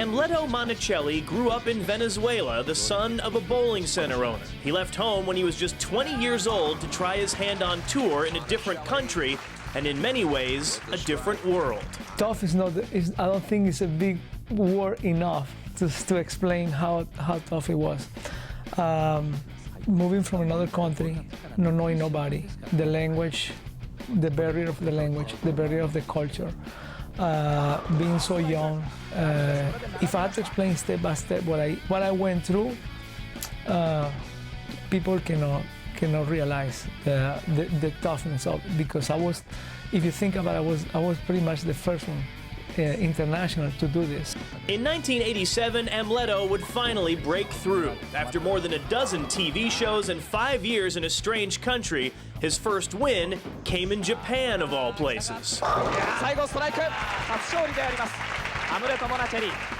Amleto Monacelli grew up in Venezuela, the son of a bowling center owner. He left home when he was just 20 years old to try his hand on tour in a different country, and in many ways, a different world. Tough is not, I don't think it's a big word enough to explain how tough it was. Moving from another country, not knowing nobody, the language, the barrier of the language, the barrier of the culture, being so young. If I had to explain step by step what I went through, people cannot realize the toughness of it, because if you think about it, I was pretty much the first one international to do this. In 1987, Amleto would finally break through. After more than a dozen TV shows and 5 years in a strange country, his first win came in Japan, of all places.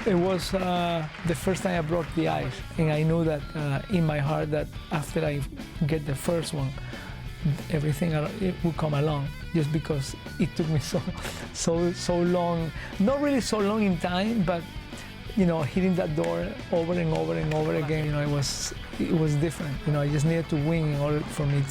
It was the first time I broke the ice, and I knew that in my heart that after I get the first one, everything it would come along, just because it took me so long, not really so long in time, but hitting that door over and over and over again, it was different. I just needed to win in order for me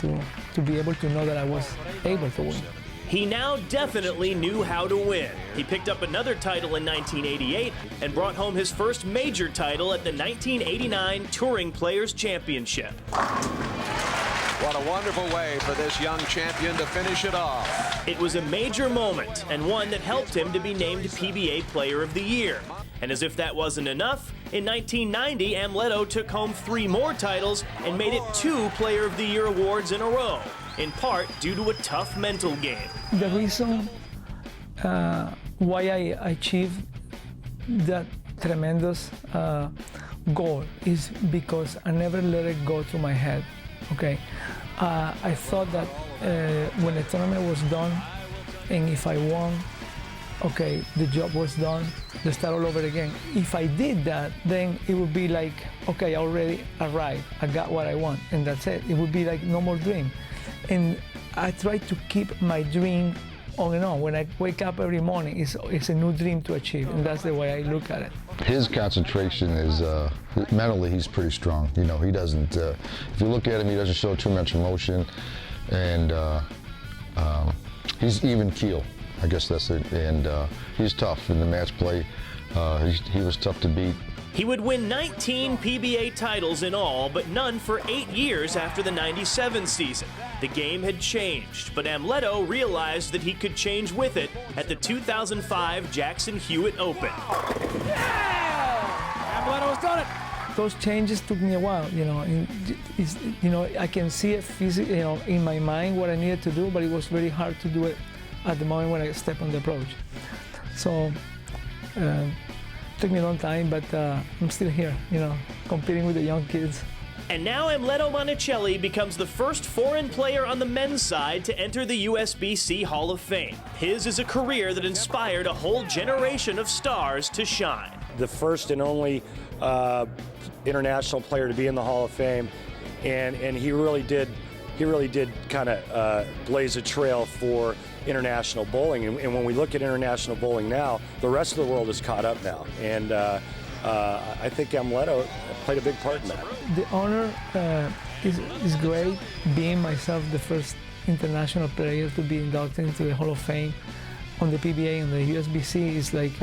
to be able to know that I was able to win. He now definitely knew how to win. He picked up another title in 1988 and brought home his first major title at the 1989 Touring Players Championship. What a wonderful way for this young champion to finish it off. It was a major moment, and one that helped him to be named PBA Player of the Year. And as if that wasn't enough, in 1990, Amleto took home 3 more titles and made it 2 Player of the Year awards in a row, in part due to a tough mental game. The reason why I achieved that tremendous goal is because I never let it go to my head. Okay, I thought that when the tournament was done, and if I won, okay, the job was done, let's start all over again. If I did that, then it would be like, okay, I already arrived, I got what I want, and that's it. It would be like no more dream. And I try to keep my dream on and on. When I wake up every morning, it's a new dream to achieve, and that's the way I look at it. His concentration is, mentally he's pretty strong. He doesn't, if you look at him, he doesn't show too much emotion, and he's even keel. I guess that's it, and he's tough in the match play. He was tough to beat. He would win 19 PBA titles in all, but none for 8 years after the '97 season. The game had changed, but Amleto realized that he could change with it at the 2005 Jackson Hewitt Open. Yeah! Amleto's done it! Those changes took me a while, I can see it physically, in my mind what I needed to do, but it was very hard to do it at the moment when I step on the approach. So, took me a long time, but I'm still here, competing with the young kids. And now Amleto Monacelli becomes the first foreign player on the men's side to enter the USBC Hall of Fame. His is a career that inspired a whole generation of stars to shine. The first and only international player to be in the Hall of Fame, and he really did kind of blaze a trail for international bowling. And when we look at international bowling now, the rest of the world is caught up now, and I think Amleto played a big part in that. The honor is great. Being myself the first international player to be inducted into the Hall of Fame on the PBA and the USBC is like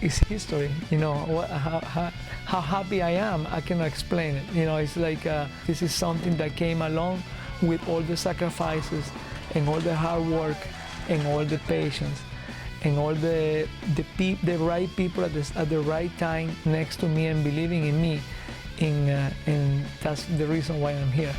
it's history. How happy I am, I cannot explain it. It's like this is something that came along with all the sacrifices and all the hard work and all the patience and all the right people at the right time next to me and believing in me, and that's the reason why I'm here.